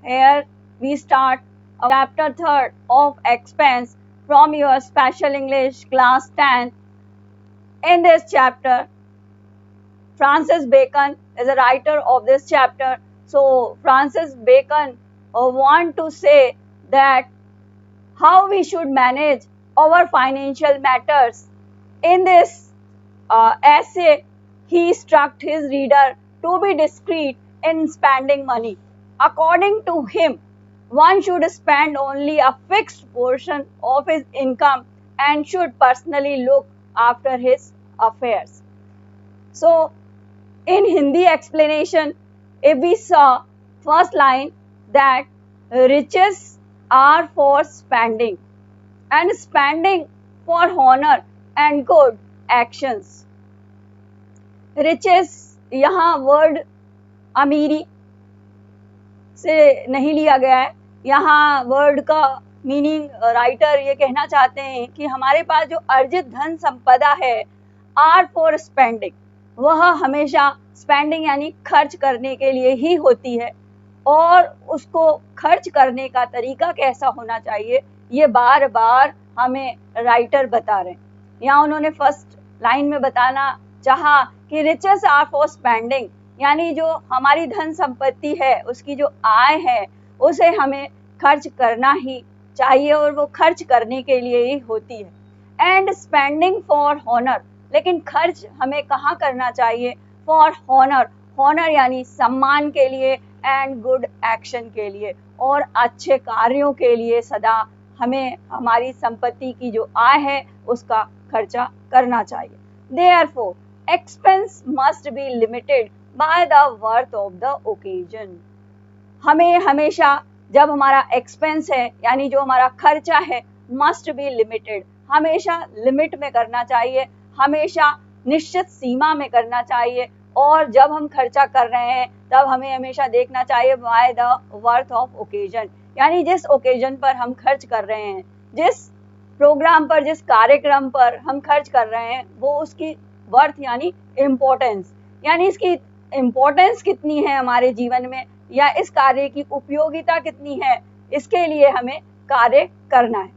Here we start our chapter 3rd of expense from your special English class 10. In this chapter, Francis Bacon is a writer of this chapter. So Francis Bacon want to say that how we should manage our financial matters. In this essay, he instructs his reader to be discreet in spending money. According to him, one should spend only a fixed portion of his income and should personally look after his affairs. So, in Hindi explanation, if we saw first line that riches are for spending and spending for honor and good actions. Riches यहाँ word अमीरी से नहीं लिया गया है. यहाँ word का meaning writer ये कहना चाहते हैं कि हमारे पास जो अर्जित धन संपदा है आर फॉर स्पेंडिंग, वह हमेशा स्पेंडिंग यानी खर्च करने के लिए ही होती है. और उसको खर्च करने का तरीका कैसा होना चाहिए ये बार बार हमें राइटर बता रहे हैं. यहाँ उन्होंने फर्स्ट लाइन में बताना चाहा कि रिचेस आर फॉर स्पेंडिंग, यानी जो हमारी धन संपत्ति है उसकी जो आय है उसे हमें खर्च करना ही चाहिए और वो खर्च करने के लिए ही होती है. एंड स्पेंडिंग फॉर हॉनर, लेकिन खर्च हमें कहाँ करना चाहिए? फॉर हॉनर, हॉनर यानी सम्मान के लिए, एंड गुड एक्शन के लिए और अच्छे कार्यों के लिए सदा हमें हमारी संपत्ति की जो आय है उसका खर्चा करना चाहिए. Therefore, expense must be limited by the worth of the occasion. हमें हमेशा जब हमारा एक्सपेंस है यानी जो हमारा खर्चा है मस्ट बी लिमिटेड, हमेशा लिमिट में करना चाहिए, हमेशा निश्चित सीमा में करना चाहिए. और जब हम खर्चा कर रहे हैं तब हमें हमेशा देखना चाहिए by the worth of occasion, यानी जिस ओकेजन पर हम खर्च कर रहे हैं, जिस प्रोग्राम पर, जिस कार्यक्रम पर हम खर्च कर रहे हैं वो उसकी वर्थ यानी इम्पोर्टेंस, यानी इसकी इम्पोर्टेंस कितनी है हमारे जीवन में या इस कार्य की उपयोगिता कितनी है, इसके लिए हमें कार्य करना है.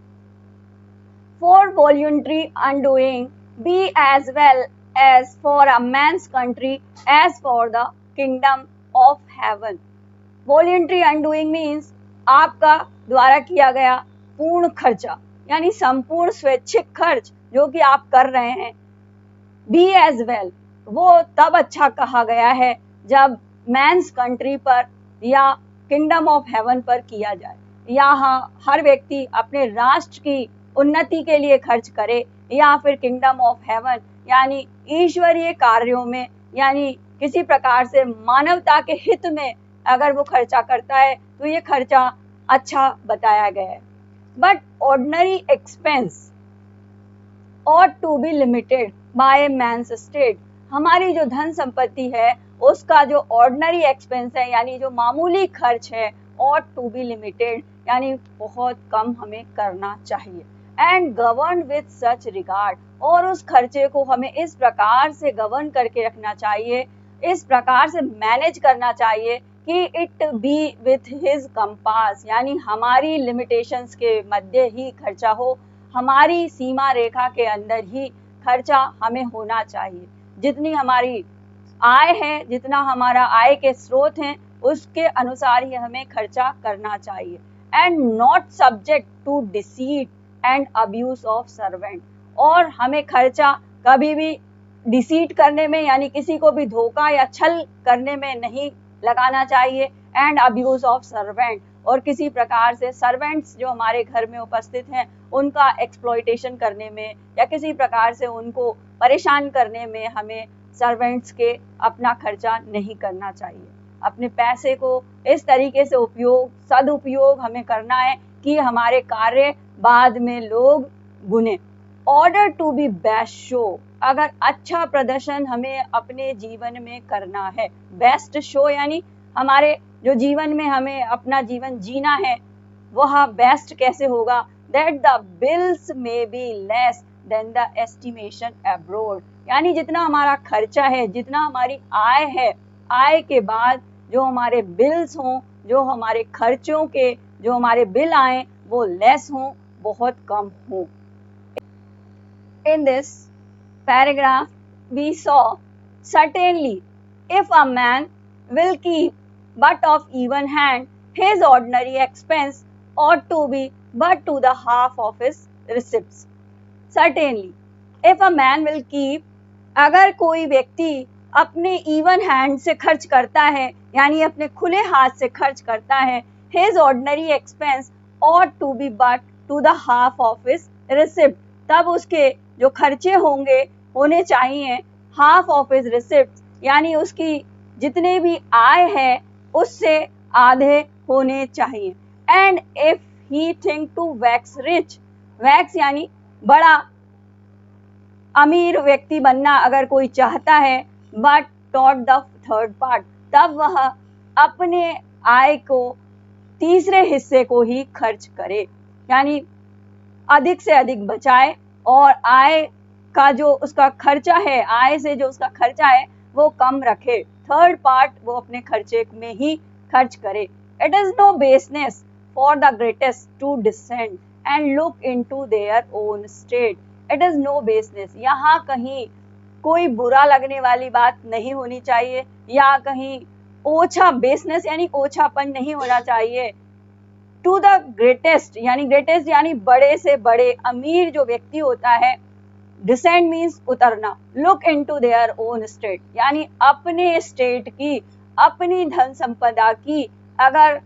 For voluntary undoing be as well as for a man's country as for the kingdom of heaven. Voluntary undoing means आपका द्वारा किया गया पूर्ण खर्चा यानी संपूर्ण स्वैच्छिक खर्च जो कि आप कर रहे हैं. बी एज वेल, वो तब अच्छा कहा गया है जब मैन्स कंट्री पर या किंगडम ऑफ हेवन पर किया जाए. यहाँ हर व्यक्ति अपने राष्ट्र की उन्नति के लिए खर्च करे या फिर किंगडम ऑफ हेवन यानी ईश्वरीय कार्यों में, यानी किसी प्रकार से मानवता के हित में अगर वो खर्चा करता है तो ये खर्चा अच्छा बताया गया है. But ordinary expense ought to be limited by man's state. हमारी जो धन संपत्ति है उसका जो ऑर्डिनरी एक्सपेंस है यानी जो मामूली खर्च है ought to be limited यानी बहुत कम हमें करना चाहिए. And govern with such regard, और उस खर्चे को हमें इस प्रकार से गवर्न करके रखना चाहिए, इस प्रकार से मैनेज करना चाहिए कि it be with his compass, यानी हमारी लिमिटेशंस के मध्य ही खर्चा हो, हमारी सीमा रेखा के अंदर ही खर्चा हमें होना चाहिए. जितनी हमारी आय है, जितना हमारा आय के स्रोत हैं उसके अनुसार ही हमें खर्चा करना चाहिए. And not subject to deceit and abuse of servant, और हमें खर्चा कभी भी डिसीट करने में यानी किसी को भी धोखा या छल करने में नहीं लगाना चाहिए. एंड अब्यूज ऑफ सर्वेंट, और किसी प्रकार से सर्वेंट्स जो हमारे घर में उपस्थित हैं उनका एक्सप्लॉयटेशन करने में या किसी प्रकार से उनको परेशान करने में हमें सर्वेंट्स के अपना खर्चा नहीं करना चाहिए. अपने पैसे को इस तरीके से सदुपयोग हमें करना है कि हमारे कार्य बाद में लोग गुने. Order to be best show, अगर अच्छा प्रदर्शन हमें अपने जीवन में करना है, बेस्ट शो यानी हमारे जो जीवन में हमें अपना जीवन जीना है वह बेस्ट कैसे होगा? That the bills may be less than the estimation abroad, यानी जितना हमारा खर्चा है, जितना हमारी आय है, आय के बाद जो हमारे बिल्स हों जो हमारे खर्चों के, जो हमारे बिल आए वो लेस हों, बहुत कम हों। In this paragraph we saw, certainly if a man will keep but of even hand, his ordinary expense ought to be but to the half of his receipts. Certainly if a man will keep, अगर कोई व्यक्ति अपने even hand से खर्च करता है, यानी अपने खुले हाथ से खर्च करता है, his ordinary expense ought to be but to the half of his receipt, तब उसके जो खर्चे होने चाहिए हाफ ऑफ हिज रिसिप्ट, यानी उसकी जितने भी आय है उससे आधे होने चाहिए। And if he think to wax rich, wax यानी बड़ा अमीर व्यक्ति बनना अगर कोई चाहता है, but taught the third part, तब वह अपने आय को तीसरे हिस्से को ही खर्च करे, यानी अधिक से अधिक बचाए और आय का जो उसका खर्चा है, आय से जो उसका खर्चा है वो कम रखे, थर्ड पार्ट वो अपने खर्चे में ही खर्च करे। It is no business for the greatest to descend and look into their own state. It is no business, यहाँ कहीं कोई बुरा लगने वाली बात नहीं होनी चाहिए, या कहीं ओछा, बेसनेस यानी ओछापन नहीं होना चाहिए। टू द ग्रेटेस्ट यानी बड़े से बड़े अमीर जो व्यक्ति होता है, डिसेंड मीन्स उतरना, look into their own state यानी अपने स्टेट की, अपनी धन संपदा की अगर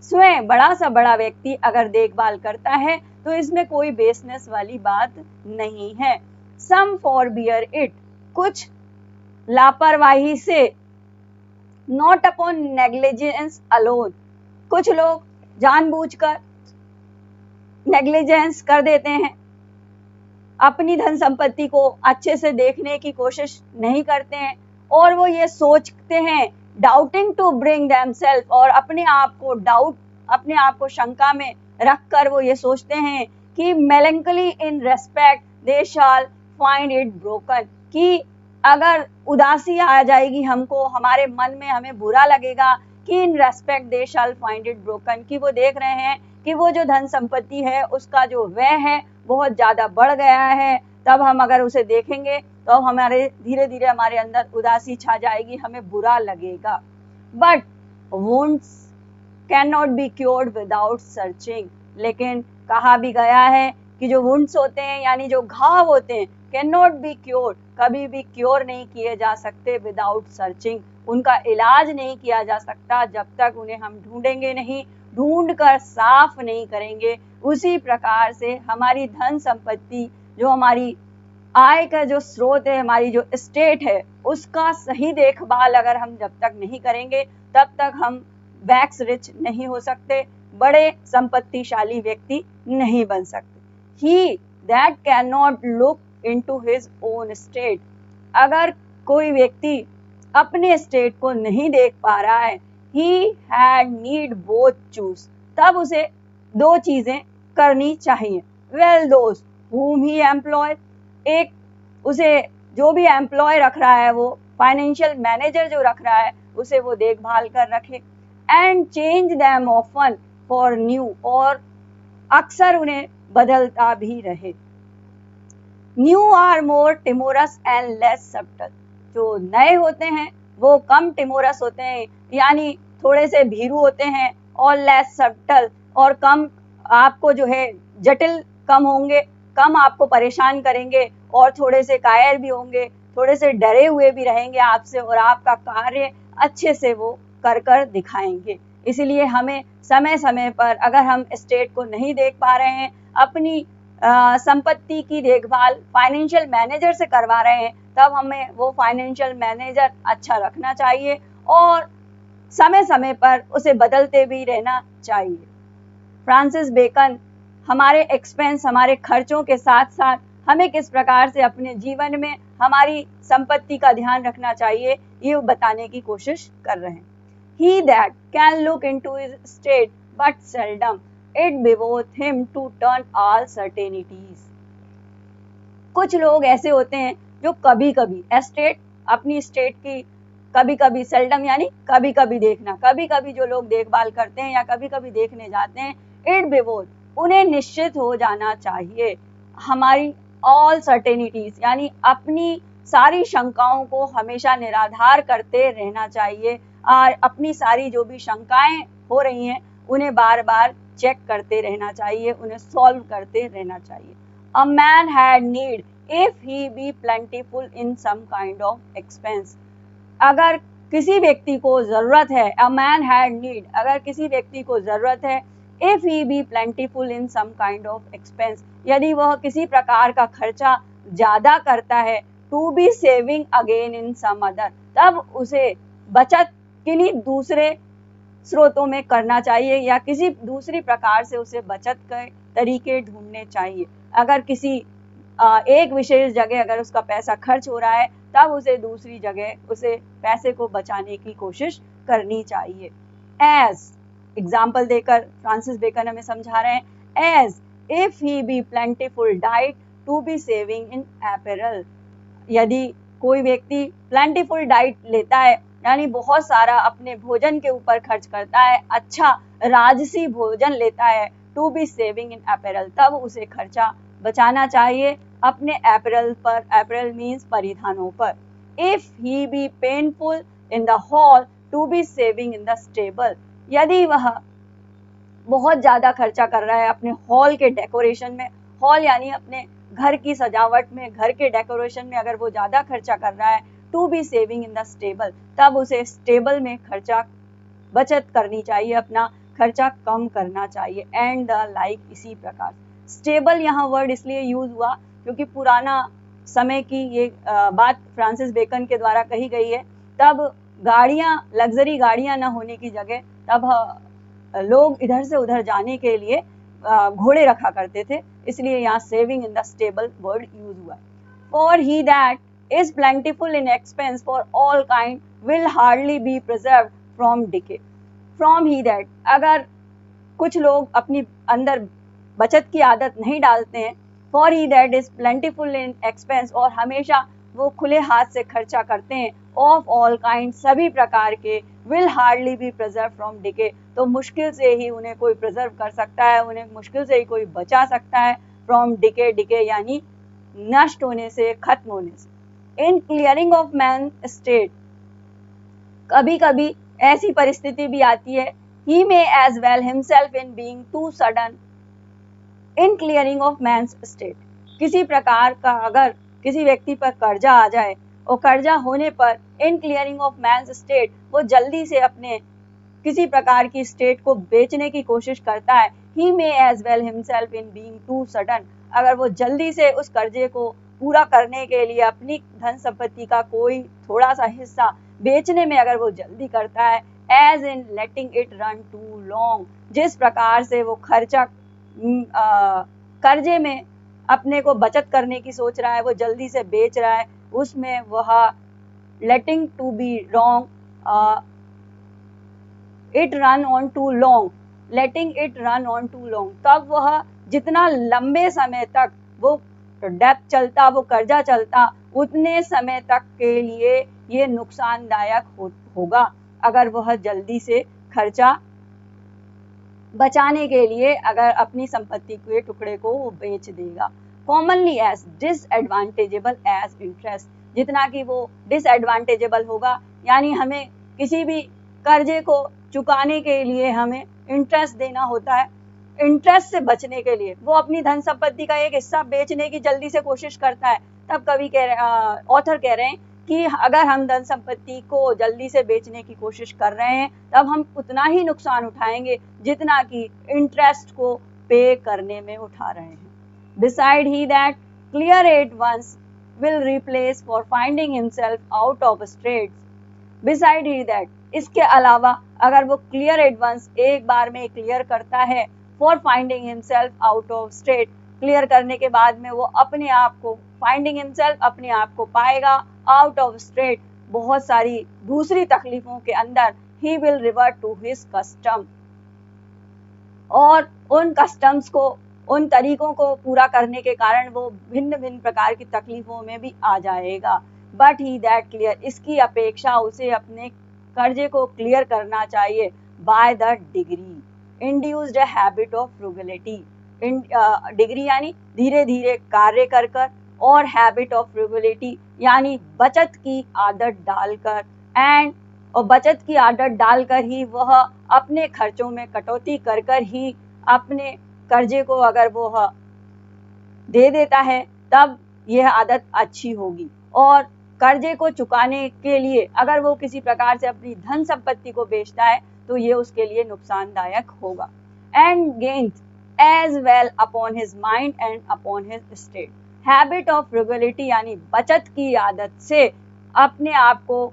स्वयं बड़ा सा बड़ा व्यक्ति अगर देखभाल करता है तो इसमें कोई बेसनेस वाली बात नहीं है। सम फॉरबियर इट, कुछ लापरवाही से, नॉट अपॉन नेग्लिजेंस अलोन, कुछ लोग जानबूझकर नेग्लिजेंस कर देते हैं, अपनी धन संपत्ति को अच्छे से देखने की कोशिश नहीं करते हैं और वो ये सोचते हैं, डाउटिंग टू ब्रिंग देमसेल्फ, और अपने आप को शंका में रखकर वो ये सोचते हैं कि melancholy in respect they shall find it broken, कि अगर उदासी आ जाएगी हमको, हमारे मन में हमें बुरा लगेगा कि in respect they shall find it broken, कि वो देख रहे हैं कि वो जो धन संपत्ति है उसका जो व्यय है बहुत ज्यादा बढ़ गया है, तब हम अगर उसे देखेंगे तो हमारे धीरे धीरे हमारे अंदर उदासी छा जाएगी, हमें बुरा लगेगा। But wounds can not be cured without searching, लेकिन कहा भी गया है कि जो वुंड्स होते हैं यानी जो घाव होते हैं, कैन नॉट बी क्योर्ड, कभी भी क्योर नहीं किए जा सकते विदाउट सर्चिंग, उनका इलाज नहीं किया जा सकता जब तक उन्हें हम ढूंढेंगे नहीं, ढूंढ कर साफ नहीं करेंगे। उसी प्रकार से हमारी धन संपत्ति, जो हमारी आय का जो स्रोत है, हमारी जो स्टेट है, उसका सही देखभाल अगर हम जब तक नहीं करेंगे तब तक हम वैक्स रिच नहीं हो सकते, बड़े संपत्तिशाली व्यक्ति नहीं बन सकते। He that can not look into his own state, अगर कोई व्यक्ति अपने स्टेट को नहीं देख पा रहा है, he had need both choose, तब उसे दो चीजें करनी चाहिए। वेल दोस्त whom he employ, एक उसे जो भी एम्प्लॉय रख रहा है, वो फाइनेंशियल मैनेजर जो रख रहा है उसे वो देखभाल कर रखे। And change them often for new, और अक्सर उन्हें बदलता भी रहे। New are more timorous and less subtle, जो नए होते हैं वो कम टिमोरस होते हैं, यानी थोड़े से भीरू होते हैं, और लेस सब्टल, और कम आपको जो है जटिल कम होंगे, कम आपको परेशान करेंगे, और थोड़े से कायर भी होंगे, थोड़े से डरे हुए भी रहेंगे आपसे, और आपका कार्य अच्छे से वो कर दिखाएंगे। इसलिए हमें समय समय पर, अगर हम स्टेट को नहीं देख पा रहे हैं, अपनी संपत्ति की देखभाल फाइनेंशियल मैनेजर से करवा रहे हैं, तब हमें वो फाइनेंशियल मैनेजर अच्छा रखना चाहिए और समय समय पर उसे बदलते भी रहना चाहिए। फ्रांसिस बेकन हमारे एक्सपेंस, हमारे खर्चों के साथ साथ हमें किस प्रकार से अपने जीवन में हमारी संपत्ति का ध्यान रखना चाहिए, ये बताने की कोशिश कर रहे हैं। He that can look into his state but seldom, it behoveth him to turn all certainties. कुछ लोग ऐसे होते हैं जो कभी कभी अपनी स्टेट की कभी कभी, सेल्डम यानी कभी कभी देखना, कभी कभी जो लोग देखभाल करते हैं या कभी कभी देखने जाते हैं, इट बिफोर, उन्हें निश्चित हो जाना चाहिए, हमारी ऑल सर्टेनिटीज यानी अपनी सारी शंकाओं को हमेशा निराधार करते रहना चाहिए और अपनी सारी जो भी शंकाएं हो रही हैं उन्हें बार बार चेक करते रहना चाहिए, उन्हें सॉल्व करते रहना चाहिए। A man had need if he be plentiful in some kind of expense, अगर किसी व्यक्ति को जरूरत है, अ मैन हैड नीड, अगर किसी व्यक्ति को जरूरत है, if he be plentiful in some kind of expense, यदि वह किसी प्रकार का खर्चा ज्यादा करता है, to be saving again in some other, तब उसे बचत किन्हीं दूसरे स्रोतों में करना चाहिए या किसी दूसरी प्रकार से उसे बचत के तरीके ढूंढने चाहिए। अगर किसी एक विशेष जगह अगर उसका पैसा खर्च हो रहा है, तब उसे दूसरी जगह उसे पैसे को बचाने की कोशिश करनी चाहिए। एज एग्जाम्पल देकर फ्रांसिस बेकन हमें समझा रहे हैं, as if he be plentiful diet to be saving in apparel, यदि कोई व्यक्ति प्लेंटीफुल डाइट लेता है यानी बहुत सारा अपने भोजन के ऊपर खर्च करता है, अच्छा राजसी भोजन लेता है, to be saving in apparel, तब उसे खर्चा बचाना चाहिए अपने अपैरल पर, अपैरल मीन्स परिधानों पर। If he be painful in the hall to be saving in the stable, यदि वह बहुत ज्यादा खर्चा कर रहा है अपने हॉल के डेकोरेशन में, हॉल यानी अपने घर की सजावट में, घर के डेकोरेशन में अगर वो ज्यादा खर्चा कर रहा है, to be saving in the stable, तब उसे स्टेबल में खर्चा बचत करनी चाहिए, अपना खर्चा कम करना चाहिए। एंड द लाइक, इसी प्रकार स्टेबल यहाँ वर्ड इसलिए यूज हुआ क्योंकि पुराना समय की ये बात फ्रांसिस बेकन के द्वारा कही गई है, तब गाड़ियां, लग्जरी गाड़ियां न होने की जगह तब लोग इधर से उधर जाने के लिए घोड़े रखा करते थे, इसलिए यहाँ saving in the stable word use हुआ। For he that is plentiful in expense for all kind will hardly be preserve from decay, from he that, अगर कुछ लोग अपनी अंदर बचत की आदत नहीं डालते हैं, for he that is plentiful in expense, और हमेशा वो खुले हाथ से खर्चा करते हैं, ऑफ ऑल काइंड, सभी प्रकार के, will hardly be preserve from decay, तो मुश्किल से ही उन्हें कोई प्रिजर्व कर सकता है, उन्हें मुश्किल से ही कोई बचा सकता है, फ्रॉम डिके, डिके यानी नष्ट होने से, खत्म होने से। इन क्लियरिंग ऑफ मैन स्टेट, कभी कभी ऐसी परिस्थिति भी आती है, he may as well himself in being too sudden in clearing of man's state, किसी प्रकार का अगर किसी व्यक्ति पर कर्जा आ जाए और कर्जा होने पर in clearing of man's state, वो जल्दी से अपने किसी प्रकार की स्टेट को बेचने की कोशिश करता है, he may as well himself in being too sudden, अगर वो जल्दी से उस कर्जे को पूरा करने के लिए अपनी धन संपत्ति का कोई थोड़ा सा हिस्सा बेचने में अगर वो जल्दी करता है, as in letting it run too long, जिस प्रकार से वो खर्चा कर्जे में अपने को बचत करने की सोच रहा है, वो जल्दी से बेच रहा है, उसमें वह letting to be wrong it run on too long, letting it run on too long, तब वह जितना लंबे समय तक वो डेब्ट चलता, वो कर्जा चलता, उतने समय तक के लिए ये नुकसानदायक होगा अगर वह जल्दी से खर्चा बचाने के लिए अगर अपनी संपत्ति के टुकड़े को वो बेच देगा। कॉमनली एज डिसएडवांटेजेबल एज इंटरेस्ट, जितना कि वो डिसएडवांटेजेबल होगा, यानी हमें किसी भी कर्जे को चुकाने के लिए हमें इंटरेस्ट देना होता है, इंटरेस्ट से बचने के लिए वो अपनी धन संपत्ति का एक हिस्सा बेचने की जल्दी से कोशिश करता है। तब कवि कह रहे, ऑथर कह रहे हैं कि अगर हम धन संपत्ति को जल्दी से बेचने की कोशिश कर रहे हैं, तब हम उतना ही नुकसान उठाएंगे जितना कि इंटरेस्ट को पे करने में उठा रहे हैं। Beside he that clear it once will replace for finding himself out of straits. Beside he that, इसके अलावा अगर वो clear it once, एक बार में क्लियर करता है, for finding himself out of strait, clear करने के बाद में वो अपने आप को, finding himself, अपने आप को पाएगा, out of strait, बहुत सारी दूसरी तकलीफों के अंदर, he will revert to his custom, और उन कस्टम्स को, उन तरीकों को पूरा करने के कारण वो भिन्न भिन्न प्रकार की तकलीफों में भी आ जाएगा। बट ही दैट क्लियर, इसकी अपेक्षा उसे अपने कर्जे को क्लियर करना चाहिए by the degree induced a habit of frugality. Degree यानी धीरे धीरे कार्य कर कर, और हैबिट ऑफ फ्रूगलिटी यानी बचत की आदत डालकर, एंड और बचत की आदत डालकर ही वह अपने खर्चों में कटौती कर कर ही अपने कर्जे को अगर वो दे देता है तब यह आदत अच्छी होगी। और कर्जे को चुकाने के लिए अगर वो किसी प्रकार से अपनी धन संपत्ति को बेचता है तो ये उसके लिए नुकसानदायक होगा। And gains as well upon his mind and upon his state. Habit of frugality यानी बचत की आदत से अपने आप को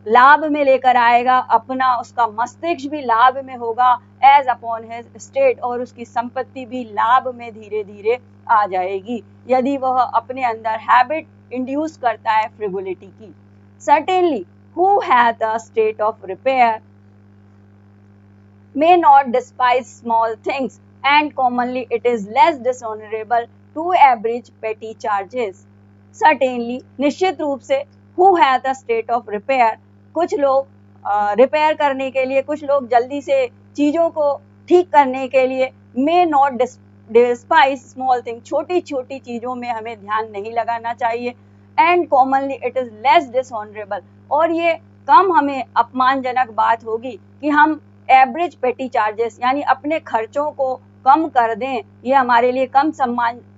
लाभ में लेकर आएगा, अपना उसका मस्तिष्क भी लाभ में होगा, एज अपॉन हिज स्टेट, और उसकी संपत्ति भी लाभ में धीरे धीरे आ जाएगी यदि वह अपने अंदर हैबिट इंड्यूस करता है फ्रिवोलिटी की। Certainly who hath a state of repair may not despise small things, and commonly it is less dishonorable to average petty charges. Certainly, निश्चित रूप से, who has a state of repair, कुछ लोग repair करने के लिए, कुछ लोग जल्दी से चीज़ों को ठीक करने के लिए may not despise small things, छोटी छोटी चीज़ों में हमें ध्यान नहीं लगाना चाहिए, and commonly it is less dishonorable, और ये कम हमें अपमानजनक बात होगी कि हम एवरेज पेटी चार्जेस यानी अपने खर्चों को कम कर दें। ये हमारे लिए कम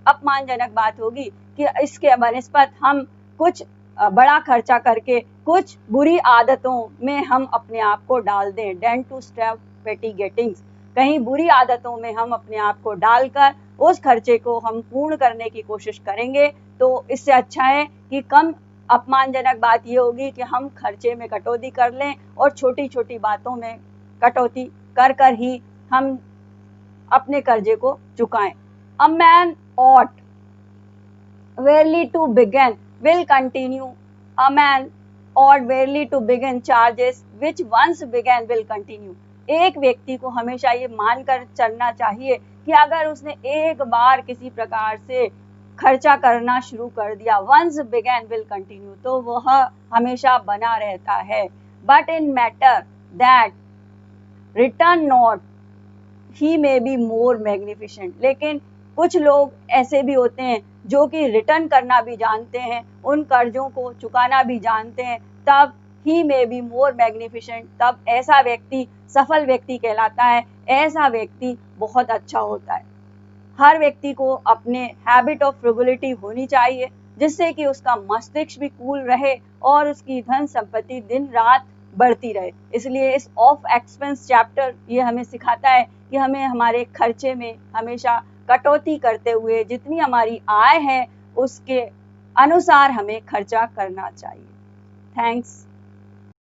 अपमानजनक बात होगी कि इसके बनिस्बत हम कुछ बड़ा खर्चा करके कुछ बुरी आदतों में हम अपने आप को डाल दें। देन टू स्टॉप पेटी गेटिंग्स, कहीं बुरी आदतों में हम अपने आप को डालकर उस खर्चे को हम पूर्ण करने की कोशिश करेंगे तो इससे अच्छा है कि कम अपमानजनक बात ये होगी कि हम खर्चे में कटौती कर लें और छोटी छोटी बातों में कटौती कर कर ही हम अपने कर्जे को चुकाएं। A man ought rarely to begin will continue. A man ought rarely to begin charges which once began will continue. एक व्यक्ति को हमेशा ये मानकर चलना चाहिए कि अगर उसने एक बार किसी प्रकार से खर्चा करना शुरू कर दिया, once began will continue, तो वह हमेशा बना रहता है। But in matter that return not he may be more magnificent, लेकिन कुछ लोग ऐसे भी होते हैं जो कि रिटर्न करना भी जानते हैं, उन कर्जों को चुकाना भी जानते हैं, तब ही मे बी मोर मैग्निफिसेंट, तब ऐसा व्यक्ति सफल व्यक्ति कहलाता है, ऐसा व्यक्ति बहुत अच्छा होता है। हर व्यक्ति को अपने हैबिट ऑफ फ्रूगलिटी होनी चाहिए जिससे कि उसका मस्तिष्क भी कूल रहे और उसकी धन संपत्ति दिन रात बढ़ती रहे। इसलिए इस ऑफ एक्सपेंस चैप्टर ये हमें सिखाता है कि हमें हमारे खर्चे में हमेशा कटौती करते हुए जितनी हमारी आय है उसके अनुसार हमें खर्चा करना चाहिए। थैंक्स।